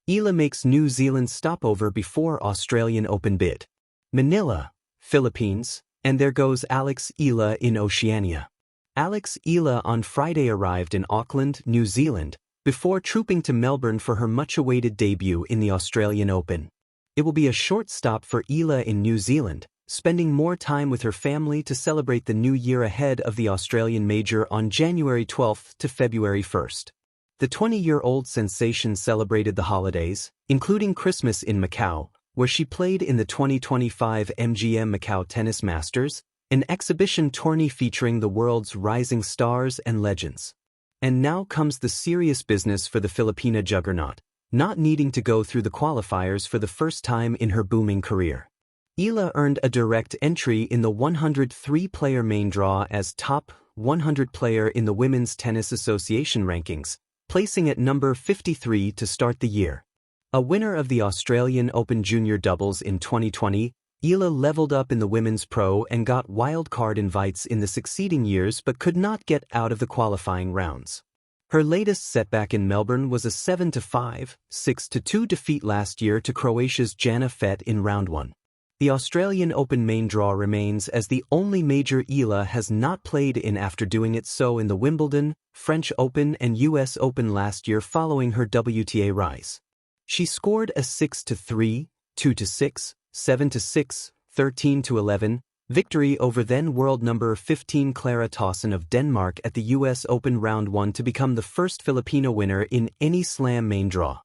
Eala makes New Zealand stopover before Australian Open bid. Manila, Philippines, and there goes Alex Eala in Oceania. Alex Eala on Friday arrived in Auckland, New Zealand, before trooping to Melbourne for her much-awaited debut in the Australian Open. It will be a short stop for Eala in New Zealand, spending more time with her family to celebrate the new year ahead of the Australian Major on January 12 to February 1. The 20-year-old sensation celebrated the holidays, including Christmas in Macau, where she played in the 2025 MGM Macau Tennis Masters, an exhibition tourney featuring the world's rising stars and legends. And now comes the serious business for the Filipina juggernaut, not needing to go through the qualifiers for the first time in her booming career. Eala earned a direct entry in the 103-player main draw as top 100 player in the Women's Tennis Association rankings, placing at number 53 to start the year. A winner of the Australian Open Junior Doubles in 2020, Eala leveled up in the Women's Pro and got wildcard invites in the succeeding years but could not get out of the qualifying rounds. Her latest setback in Melbourne was a 7-5, 6-2 defeat last year to Croatia's Jana Fett in round 1. The Australian Open main draw remains as the only major Eala has not played in after doing it so in the Wimbledon, French Open and US Open last year following her WTA rise. She scored a 6-3, 2-6, 7-6, 13-11 victory over then world number 15 Clara Tauson of Denmark at the US Open round 1 to become the first Filipino winner in any slam main draw.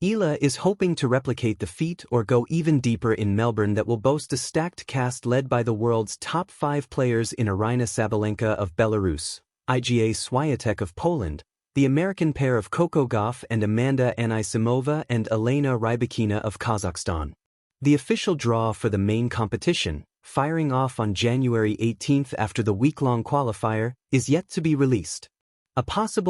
Eala is hoping to replicate the feat or go even deeper in Melbourne that will boast a stacked cast led by the world's top 5 players in Aryna Sabalenka of Belarus, Iga Swiatek of Poland, the American pair of Coco Gauff and Amanda Anisimova and Elena Rybakina of Kazakhstan. The official draw for the main competition, firing off on January 18 after the week-long qualifier, is yet to be released. A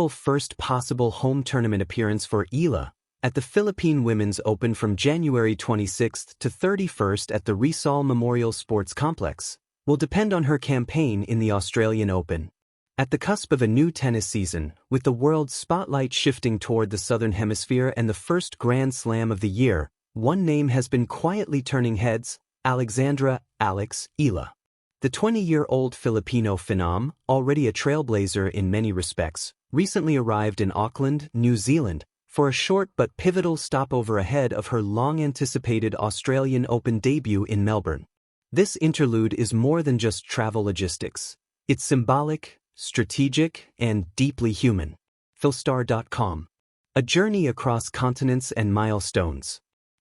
first possible home tournament appearance for Eala at the Philippine Women's Open from January 26 to 31 at the Rizal Memorial Sports Complex will depend on her campaign in the Australian Open. At the cusp of a new tennis season, with the world's spotlight shifting toward the Southern Hemisphere and the first Grand Slam of the year, one name has been quietly turning heads: Alexandra "Alex" Eala. The 20-year-old Filipino phenom, already a trailblazer in many respects, recently arrived in Auckland, New Zealand, for a short but pivotal stopover ahead of her long-anticipated Australian Open debut in Melbourne. This interlude is more than just travel logistics. It's symbolic, strategic, and deeply human. Philstar.com. A journey across continents and milestones.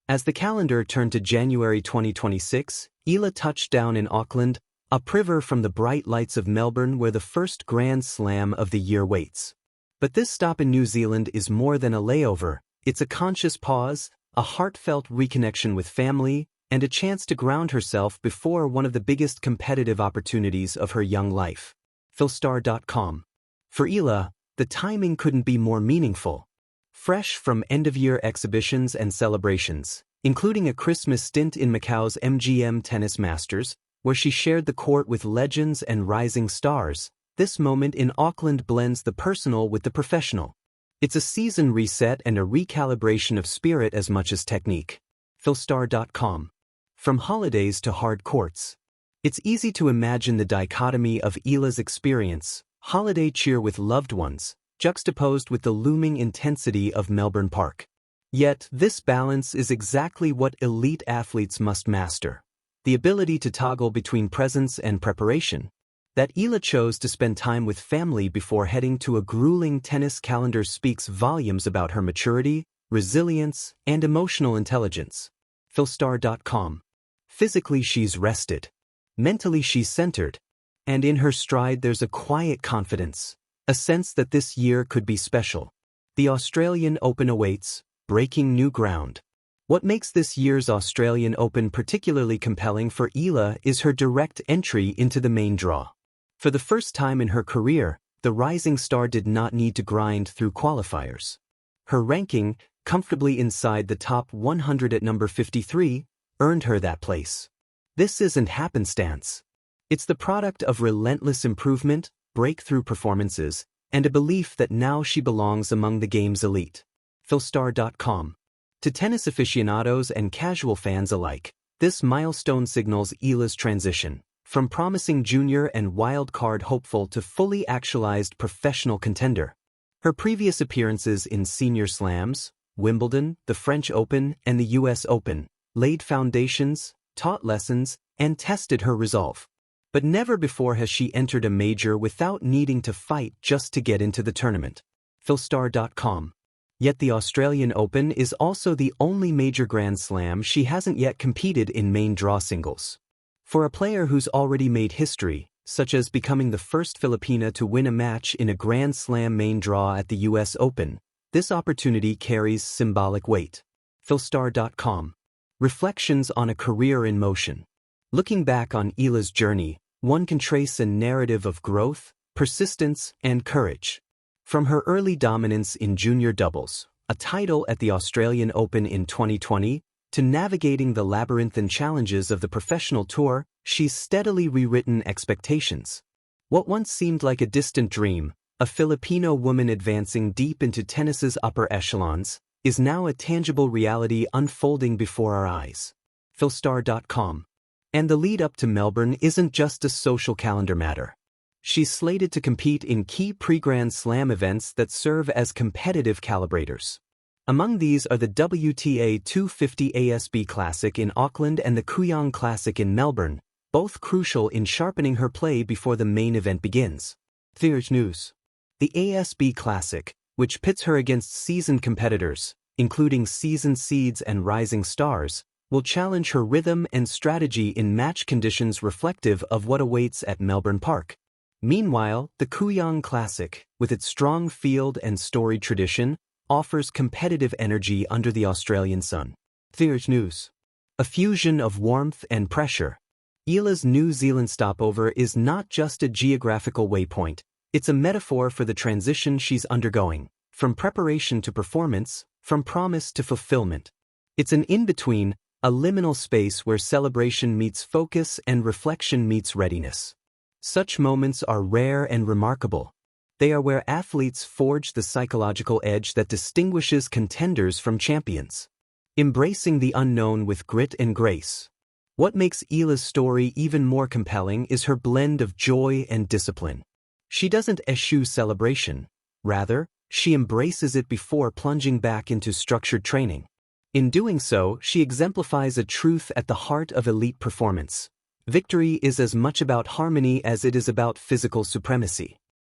As the calendar turned to January 2026, Eala touched down in Auckland, upriver from the bright lights of Melbourne where the first Grand Slam of the year waits. But this stop in New Zealand is more than a layover. It's a conscious pause, a heartfelt reconnection with family, and a chance to ground herself before one of the biggest competitive opportunities of her young life. Philstar.com. For Eala, the timing couldn't be more meaningful. Fresh from end-of-year exhibitions and celebrations, including a Christmas stint in Macau's MGM Tennis Masters, where she shared the court with legends and rising stars, this moment in Auckland blends the personal with the professional. It's a season reset and a recalibration of spirit as much as technique. Philstar.com. From holidays to hard courts. It's easy to imagine the dichotomy of Eala's experience, holiday cheer with loved ones, juxtaposed with the looming intensity of Melbourne Park. Yet, this balance is exactly what elite athletes must master. The ability to toggle between presence and preparation. That Eala chose to spend time with family before heading to a grueling tennis calendar speaks volumes about her maturity, resilience, and emotional intelligence. Philstar.com. Physically she's rested. Mentally she's centered. And in her stride there's a quiet confidence, a sense that this year could be special. The Australian Open awaits, breaking new ground. What makes this year's Australian Open particularly compelling for Eala is her direct entry into the main draw. For the first time in her career, the rising star did not need to grind through qualifiers. Her ranking, comfortably inside the top 100 at number 53, earned her that place. This isn't happenstance. It's the product of relentless improvement, breakthrough performances, and a belief that now she belongs among the game's elite. Philstar.com. To tennis aficionados and casual fans alike, this milestone signals Eala's transition from promising junior and wild card hopeful to fully actualized professional contender. Her previous appearances in senior slams, Wimbledon, the French Open, and the US Open laid foundations, taught lessons, and tested her resolve. But never before has she entered a major without needing to fight just to get into the tournament. Philstar.com. Yet the Australian Open is also the only major Grand Slam she hasn't yet competed in main draw singles. For a player who's already made history, such as becoming the first Filipina to win a match in a Grand Slam main draw at the US Open, this opportunity carries symbolic weight. Philstar.com. Reflections on a career in motion. Looking back on Eala's journey, one can trace a narrative of growth, persistence, and courage. From her early dominance in junior doubles, a title at the Australian Open in 2020, to navigating the labyrinthine challenges of the professional tour, she's steadily rewritten expectations. What once seemed like a distant dream, a Filipino woman advancing deep into tennis's upper echelons, is now a tangible reality unfolding before our eyes. Philstar.com. And the lead up to Melbourne isn't just a social calendar matter. She's slated to compete in key pre-Grand Slam events that serve as competitive calibrators. Among these are the WTA 250 ASB Classic in Auckland and the Kooyong Classic in Melbourne, both crucial in sharpening her play before the main event begins. There's news. The ASB Classic, which pits her against seasoned competitors, including seasoned seeds and rising stars, will challenge her rhythm and strategy in match conditions reflective of what awaits at Melbourne Park. Meanwhile, the Kooyong Classic, with its strong field and storied tradition, offers competitive energy under the Australian sun. There's news. A fusion of warmth and pressure. Eala's New Zealand stopover is not just a geographical waypoint, it's a metaphor for the transition she's undergoing, from preparation to performance, from promise to fulfillment. It's an in-between, a liminal space where celebration meets focus and reflection meets readiness. Such moments are rare and remarkable. They are where athletes forge the psychological edge that distinguishes contenders from champions. Embracing the unknown with grit and grace. What makes Eala's story even more compelling is her blend of joy and discipline. She doesn't eschew celebration. Rather, she embraces it before plunging back into structured training. In doing so, she exemplifies a truth at the heart of elite performance. Victory is as much about harmony as it is about physical supremacy.